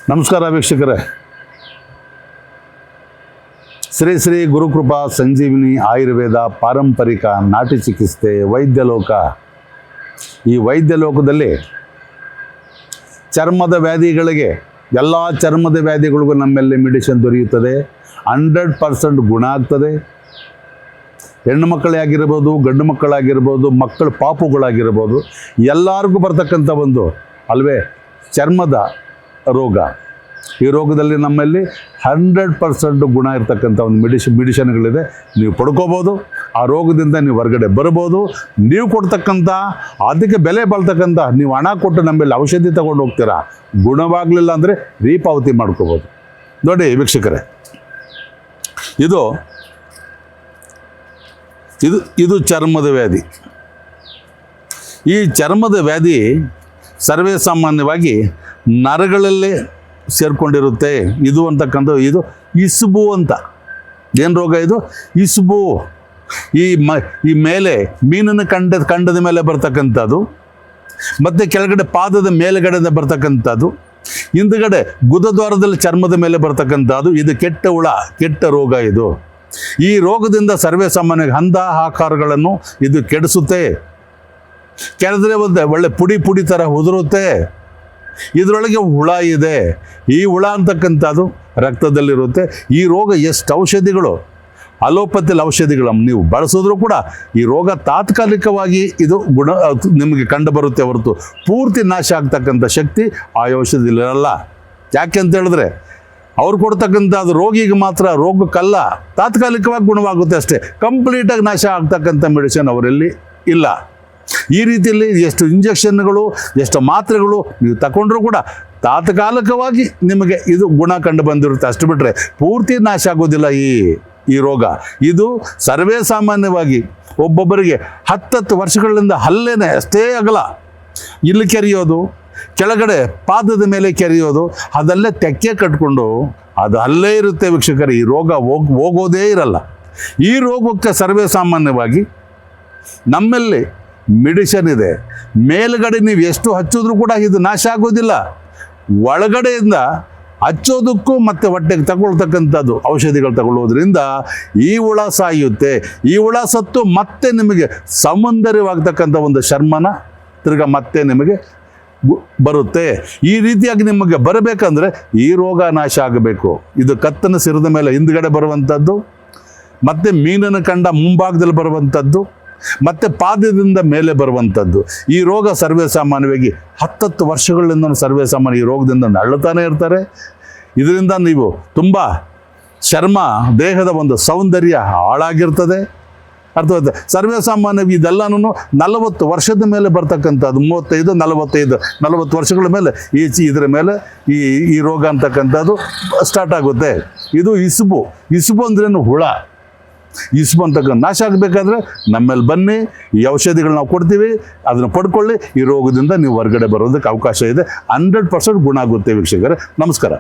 ನಮಸ್ಕಾರ ವೀಕ್ಷಕರೇ. ಶ್ರೀ ಶ್ರೀ ಗುರುಕೃಪಾ ಸಂಜೀವಿನಿ ಆಯುರ್ವೇದ ಪಾರಂಪರಿಕ ನಾಟಿ ಚಿಕಿತ್ಸೆ ವೈದ್ಯಲೋಕ. ಈ ವೈದ್ಯಲೋಕದಲ್ಲಿ ಚರ್ಮದ ವ್ಯಾಧಿಗಳಿಗೆ, ಎಲ್ಲ ಚರ್ಮದ ವ್ಯಾಧಿಗಳಿಗೂ ನಮ್ಮಲ್ಲಿ ಮೆಡಿಸಿನ್ ದೊರೆಯುತ್ತದೆ. 100% ಗುಣ ಆಗ್ತದೆ. ಹೆಣ್ಣು ಮಕ್ಕಳೇ ಆಗಿರ್ಬೋದು, ಗಂಡು ಮಕ್ಕಳಾಗಿರ್ಬೋದು, ಮಕ್ಕಳು ಪಾಪುಗಳಾಗಿರ್ಬೋದು, ಎಲ್ಲರಿಗೂ ಬರ್ತಕ್ಕಂಥ ಒಂದು ಅಲ್ವೇ ಚರ್ಮದ ರೋಗ. ಈ ರೋಗದಲ್ಲಿ ನಮ್ಮಲ್ಲಿ 100% ಗುಣ ಇರ್ತಕ್ಕಂಥ ಒಂದು ಮೆಡಿಷನ್ಗಳಿದೆ. ನೀವು ಪಡ್ಕೋಬೋದು. ಆ ರೋಗದಿಂದ ನೀವು ಹೊರಗಡೆ ಬರ್ಬೋದು. ನೀವು ಕೊಡ್ತಕ್ಕಂಥ ಅದಕ್ಕೆ ಬೆಲೆ ಬಾಳ್ತಕ್ಕಂಥ ನೀವು ಹಣ ಕೊಟ್ಟು ನಮ್ಮಲ್ಲಿ ಔಷಧಿ ತಗೊಂಡು ಹೋಗ್ತೀರಾ, ಗುಣವಾಗಲಿಲ್ಲ ಅಂದರೆ ರೀಪಾವತಿ ಮಾಡ್ಕೋಬೋದು. ನೋಡಿ ವೀಕ್ಷಕರೇ, ಇದು ಚರ್ಮದ ವ್ಯಾಧಿ. ಈ ಚರ್ಮದ ವ್ಯಾಧಿ ಸರ್ವೇ ಸಾಮಾನ್ಯವಾಗಿ ನರಗಳಲ್ಲೇ ಸೇರಿಕೊಂಡಿರುತ್ತೆ. ಇದು ಇದು ಇಸುಬು ಅಂತ. ಏನು ರೋಗ ಇದು? ಇಸುಬು. ಈ ಮೇಲೆ ಮೀನಿನ ಕಂಡದ ಮೇಲೆ ಬರ್ತಕ್ಕಂಥದ್ದು, ಮತ್ತು ಕೆಳಗಡೆ ಪಾದದ ಮೇಲುಗಡೆಯಿಂದ ಬರ್ತಕ್ಕಂಥದ್ದು, ಹಿಂದುಗಡೆ ಗುದದ್ವಾರದಲ್ಲಿ ಚರ್ಮದ ಮೇಲೆ ಬರ್ತಕ್ಕಂಥದ್ದು. ಇದು ಕೆಟ್ಟ ರೋಗ. ಈ ರೋಗದಿಂದ ಸರ್ವೇ ಸಾಮಾನ್ಯವಾಗಿ ಹಂದ ಆಕಾರಗಳನ್ನು ಇದು ಕೆಡಿಸುತ್ತೆ. ಕೆರೆದ್ರೆ ಒಳ್ಳೆ ಪುಡಿ ಥರ ಉದುರುತ್ತೆ. ಇದರೊಳಗೆ ಹುಳ ಇದೆ. ಈ ಹುಳ ಅಂತಕ್ಕಂಥದ್ದು ರಕ್ತದಲ್ಲಿರುತ್ತೆ. ಈ ರೋಗ ಎಷ್ಟು ಔಷಧಿಗಳು, ಅಲೋಪತಿಯಲ್ಲಿ ಔಷಧಿಗಳು ನೀವು ಬಳಸಿದ್ರೂ ಕೂಡ ಈ ರೋಗ ತಾತ್ಕಾಲಿಕವಾಗಿ ಇದು ನಿಮಗೆ ಕಂಡು ಬರುತ್ತೆ ಹೊರತು ಪೂರ್ತಿ ನಾಶ ಆಗ್ತಕ್ಕಂಥ ಶಕ್ತಿ ಆ ಔಷಧಿಲಿರಲ್ಲ. ಯಾಕೆ ಅಂತ ಹೇಳಿದ್ರೆ ಅವ್ರು ಕೊಡ್ತಕ್ಕಂಥ ಅದು ರೋಗಿಗೆ ಮಾತ್ರ, ರೋಗಕ್ಕಲ್ಲ. ತಾತ್ಕಾಲಿಕವಾಗಿ ಗುಣವಾಗುತ್ತೆ ಅಷ್ಟೇ. ಕಂಪ್ಲೀಟಾಗಿ ನಾಶ ಆಗ್ತಕ್ಕಂಥ ಮೆಡಿಸಿನ್ ಅವರಲ್ಲಿ ಇಲ್ಲ. ಈ ರೀತಿಯಲ್ಲಿ ಎಷ್ಟು ಇಂಜೆಕ್ಷನ್ಗಳು, ಎಷ್ಟು ಮಾತ್ರೆಗಳು ನೀವು ತಗೊಂಡ್ರೂ ಕೂಡ ತಾತ್ಕಾಲಿಕವಾಗಿ ನಿಮಗೆ ಇದು ಗುಣ ಕಂಡು ಬಂದಿರುತ್ತೆ. ಅಷ್ಟು ಬಿಟ್ಟರೆ ಪೂರ್ತಿ ನಾಶ ಆಗೋದಿಲ್ಲ ಈ ರೋಗ. ಇದು ಸರ್ವೇ ಸಾಮಾನ್ಯವಾಗಿ ಒಬ್ಬೊಬ್ಬರಿಗೆ 10 ವರ್ಷಗಳಿಂದ ಹಲ್ಲೇನೆ ಅಷ್ಟೇ ಅಗಲ, ಇಲ್ಲಿ ಕೆರೆಯೋದು, ಕೆಳಗಡೆ ಪಾದದ ಮೇಲೆ ಕೆರೆಯೋದು, ಅದಲ್ಲೇ ತೆಕ್ಕೆ ಕಟ್ಕೊಂಡು ಅದು ಅಲ್ಲೇ ಇರುತ್ತೆ ವೀಕ್ಷಕರೇ. ಈ ರೋಗ ಹೋಗೋದೇ ಇರಲ್ಲ. ಈ ರೋಗಕ್ಕೆ ಸರ್ವೇ ಸಾಮಾನ್ಯವಾಗಿ ನಮ್ಮಲ್ಲಿ ಮೆಡಿಷನ್ ಇದೆ. ಮೇಲುಗಡೆ ನೀವು ಎಷ್ಟು ಹಚ್ಚಿದ್ರೂ ಕೂಡ ಇದು ನಾಶ ಆಗೋದಿಲ್ಲ. ಒಳಗಡೆಯಿಂದ ಹಚ್ಚೋದಕ್ಕೂ ಮತ್ತು ಹೊಟ್ಟೆಗೆ ತಗೊಳ್ತಕ್ಕಂಥದ್ದು ಔಷಧಿಗಳು ತಗೊಳ್ಳೋದ್ರಿಂದ ಈ ಹುಳ ಸಾಯುತ್ತೆ. ಈ ಹುಳ ಸತ್ತು ಮತ್ತೆ ನಿಮಗೆ ಸೌಂದರ್ಯವಾಗ್ತಕ್ಕಂಥ ಒಂದು ಚರ್ಮನ ತಿರ್ಗ ಮತ್ತೆ ನಿಮಗೆ ಬರುತ್ತೆ. ಈ ರೀತಿಯಾಗಿ ನಿಮಗೆ ಬರಬೇಕಂದ್ರೆ ಈ ರೋಗ ನಾಶ ಆಗಬೇಕು. ಇದು ಕತ್ತನ ಸಿರದ ಮೇಲೆ ಹಿಂದ್ಗಡೆ ಬರುವಂಥದ್ದು, ಮತ್ತು ಮೀನಿನ ಕಂಡ ಮುಂಭಾಗದಲ್ಲಿ ಬರುವಂಥದ್ದು, ಮತ್ತು ಪಾದದಿಂದ ಮೇಲೆ ಬರುವಂಥದ್ದು. ಈ ರೋಗ ಸರ್ವೇ ಸಾಮಾನ್ಯವಾಗಿ 10 ವರ್ಷಗಳಿಂದ ಸರ್ವೇ ಸಾಮಾನ್ಯ ಈ ರೋಗದಿಂದ ನರಳುತ್ತಾನೆ ಇರ್ತಾರೆ. ಇದರಿಂದ ನೀವು ತುಂಬ ಚರ್ಮ, ದೇಹದ ಒಂದು ಸೌಂದರ್ಯ ಹಾಳಾಗಿರ್ತದೆ. ಅರ್ಥವಾಗುತ್ತೆ? ಸರ್ವೇ ಸಾಮಾನ್ಯವಾಗಿ ಇದೆಲ್ಲನೂ 40 ವರ್ಷದ ಮೇಲೆ ಬರ್ತಕ್ಕಂಥದ್ದು. 35-40 ವರ್ಷಗಳ ಮೇಲೆ ಇದರ ಮೇಲೆ ಈ ರೋಗ ಅಂತಕ್ಕಂಥದ್ದು ಸ್ಟಾರ್ಟ್ ಆಗುತ್ತೆ. ಇದು ಇಸುಬು ಅಂದ್ರೇನು? ಹುಳ. ಇಸುಬು ಅಂತಕ್ಕ ನಾಶ ಆಗಬೇಕಾದ್ರೆ ನಮ್ಮಲ್ಲಿ ಬನ್ನಿ, ಈ ಔಷಧಿಗಳು ನಾವು ಕೊಡ್ತೀವಿ, ಅದನ್ನು ಪಡ್ಕೊಳ್ಳಿ. ಈ ರೋಗದಿಂದ ನೀವು ಹೊರಗಡೆ ಬರೋದಕ್ಕೆ ಅವಕಾಶ ಇದೆ. 100% ಗುಣ ಆಗುತ್ತೆ ವೀಕ್ಷಕರೇ. ನಮಸ್ಕಾರ.